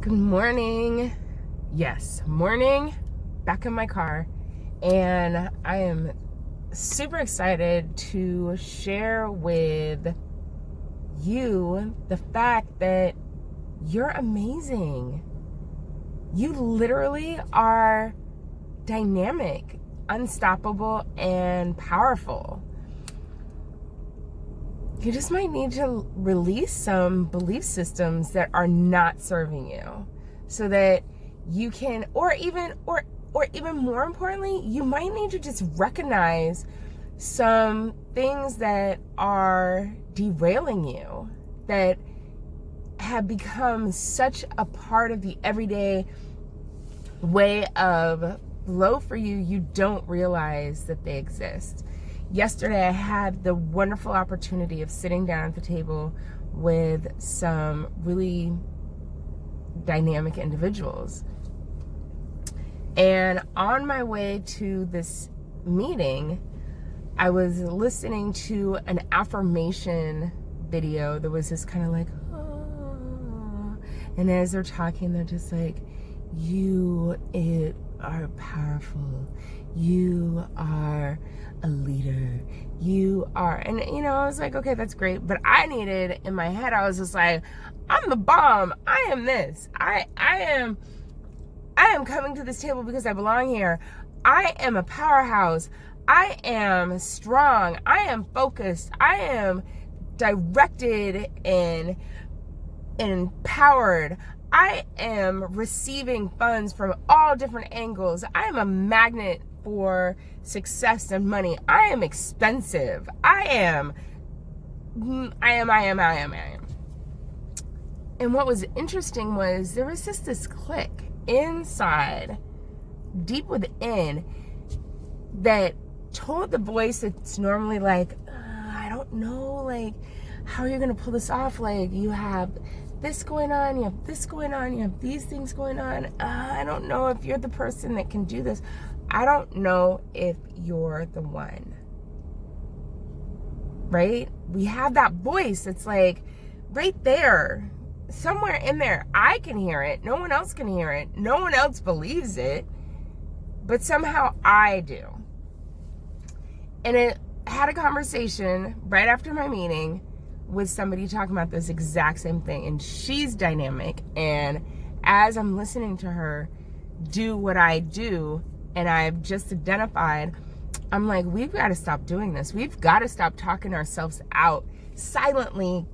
Good morning. Yes, morning, back in my car, and I am super excited to share with you the fact that you're amazing. You literally are dynamic, unstoppable, and powerful. You just might need to release some belief systems that are not serving you so that you can, or even more importantly, you might need to just recognize some things that are derailing you, that have become such a part of the everyday way of flow for you, you don't realize that they exist. Yesterday, I had the wonderful opportunity of sitting down at the table with some really dynamic individuals. And on my way to this meeting, I was listening to an affirmation video that was just kind of like, oh. And as they're talking, they're just like, you are powerful. You are a leader. You are, and I was like, okay, that's great. But I needed, in my head, I was just like, I'm the bomb. I am this. I am coming to this table because I belong here. I am a powerhouse. I am strong. I am focused. I am directed and empowered. I am receiving funds from all different angles. I am a magnet for success and money. I am expensive. I am. And what was interesting was there was just this click inside, deep within, that told the voice that's normally like, I don't know, like, how are you going to pull this off? Like, you have this going on, you have this going on, you have these things going on. I don't know if you're the person that can do this. I don't know if you're the one. Right? We have that voice that's like right there, somewhere in there. I can hear it. No one else can hear it. No one else believes it. But somehow I do. And it had a conversation right after my meeting with somebody talking about this exact same thing. And she's dynamic. And as I'm listening to her do what I do, and I've just identified, I'm like, we've got to stop doing this. We've got to stop talking ourselves out silently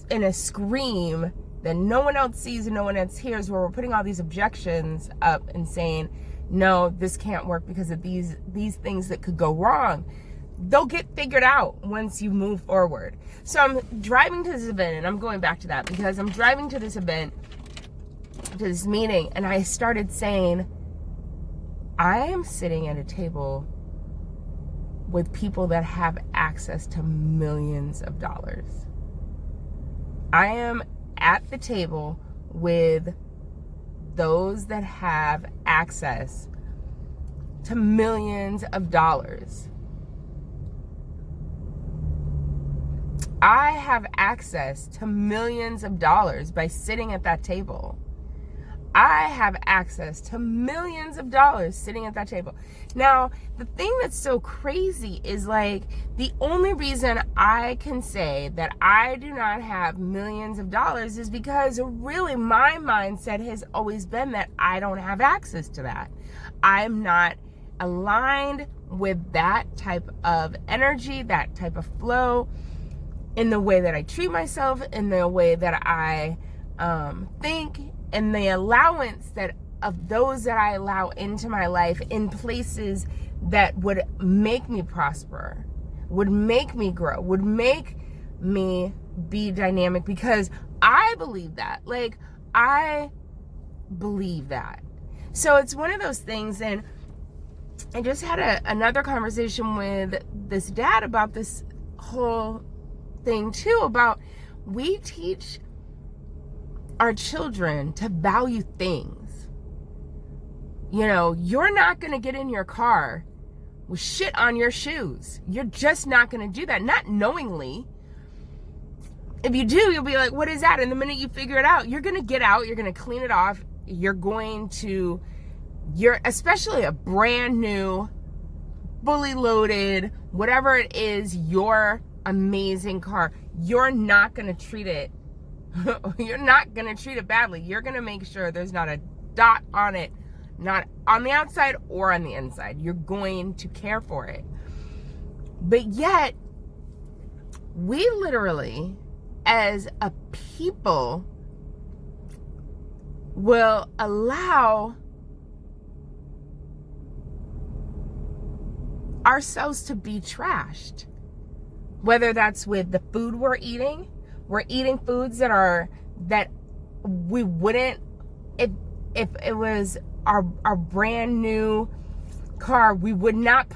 in a scream that no one else sees and no one else hears, where we're putting all these objections up and saying, no, this can't work because of these things that could go wrong. They'll get figured out once you move forward. So I'm driving to this event, and I'm going back to that because I'm driving to this event, to this meeting, and I started saying, I am sitting at a table with people that have access to millions of dollars. I am at the table with those that have access to millions of dollars. I have access to millions of dollars by sitting at that table. I have access to millions of dollars sitting at that table. Now, the thing that's so crazy is, like, the only reason I can say that I do not have millions of dollars is because really my mindset has always been that I don't have access to that. I'm not aligned with that type of energy, that type of flow, in the way that I treat myself, in the way that I think, and the allowance that of those that I allow into my life in places that would make me prosper, would make me grow, would make me be dynamic, because I believe that. Like, I believe that. So it's one of those things. And I just had another conversation with this dad about this whole thing too, about we teach our children to value things. You're not going to get in your car with shit on your shoes. You're just not going to do that, not knowingly. if you do, you'll be like, what is that? And the minute you figure it out, you're going to get out, you're going to clean it off. You're especially a brand new, fully loaded, whatever it is, your amazing car. You're not going to treat it. You're not going to treat it badly. You're going to make sure there's not a dot on it, not on the outside or on the inside. You're going to care for it. But yet, we literally, as a people, will allow ourselves to be trashed. Whether that's with the food we're eating foods that we wouldn't, if it was our brand new car, we would not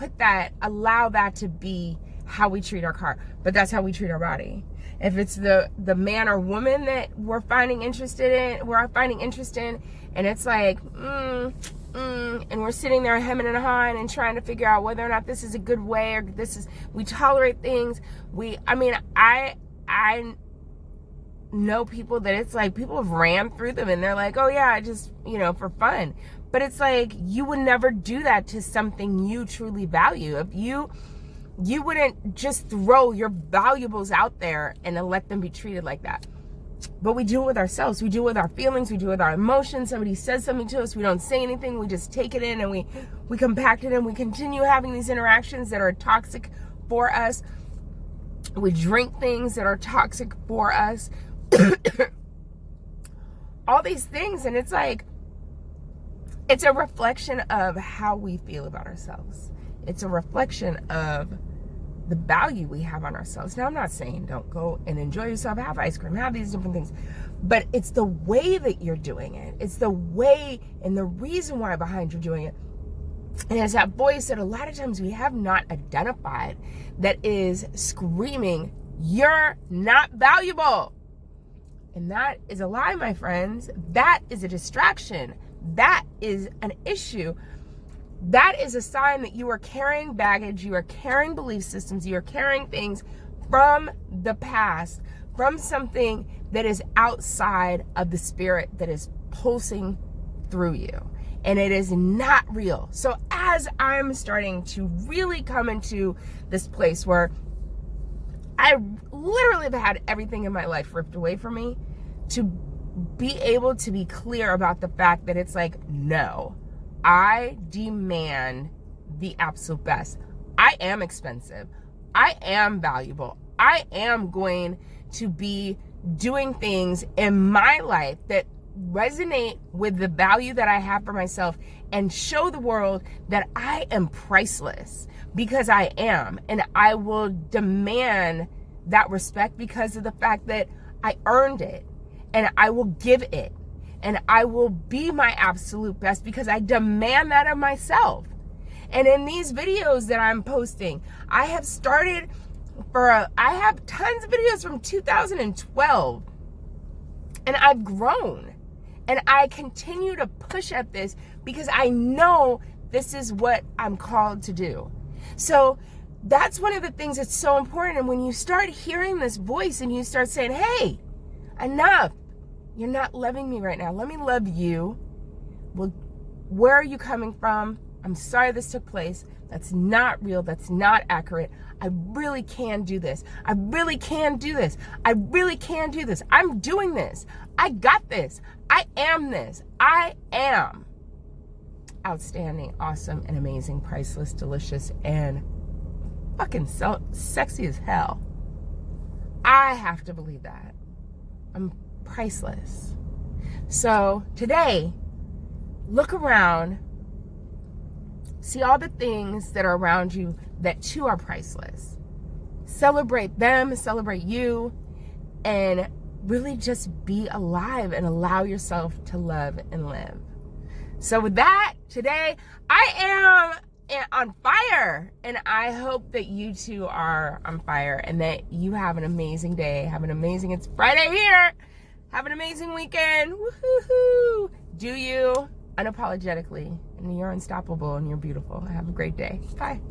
allow that to be how we treat our car, but that's how we treat our body. If it's the man or woman that we're finding interest in, and it's like, and we're sitting there hemming and hawing and trying to figure out whether or not this is a good way, or we tolerate things. I know people that it's like, people have ran through them and they're like, oh yeah, I just, for fun. But it's like, you would never do that to something you truly value. If you wouldn't just throw your valuables out there and then let them be treated like that. But we do it with ourselves. We do it with our feelings. We do it with our emotions. Somebody says something to us. We don't say anything. We just take it in and we compact it and we continue having these interactions that are toxic for us. We drink things that are toxic for us. All these things. And it's like, it's a reflection of how we feel about ourselves. It's a reflection of the value we have on ourselves. Now, I'm not saying don't go and enjoy yourself, have ice cream, have these different things, but it's the way that you're doing it. It's the way and the reason why behind you're doing it. And it's that voice that a lot of times we have not identified that is screaming, you're not valuable. And that is a lie, my friends. That is a distraction. That is an issue. That is a sign that you are carrying baggage, you are carrying belief systems, you are carrying things from the past, from something that is outside of the spirit that is pulsing through you. And it is not real. So as I'm starting to really come into this place where I literally have had everything in my life ripped away from me, to be able to be clear about the fact that it's like, no, I demand the absolute best. I am expensive. I am valuable. I am going to be doing things in my life that resonate with the value that I have for myself and show the world that I am priceless, because I am. And I will demand that respect because of the fact that I earned it, and I will give it. And I will be my absolute best because I demand that of myself. And in these videos that I'm posting, I have tons of videos from 2012. And I've grown. And I continue to push at this because I know this is what I'm called to do. So that's one of the things that's so important. And when you start hearing this voice and you start saying, hey, enough. You're not loving me right now. Let me love you. Well, where are you coming from? I'm sorry this took place. That's not real. That's not accurate. I really can do this. I really can do this. I really can do this. I'm doing this. I got this. I am this. I am outstanding, awesome, and amazing, priceless, delicious, and fucking so sexy as hell. I have to believe that. I'm priceless. So today, look around, see all the things that are around you that too are priceless. Celebrate them, celebrate you, and really just be alive and allow yourself to love and live. So with that, today I am on fire, and I hope that you too are on fire and that you have an amazing day. It's Friday here. Have an amazing weekend. Woohoo! Do you unapologetically, and you're unstoppable and you're beautiful. Have a great day. Bye.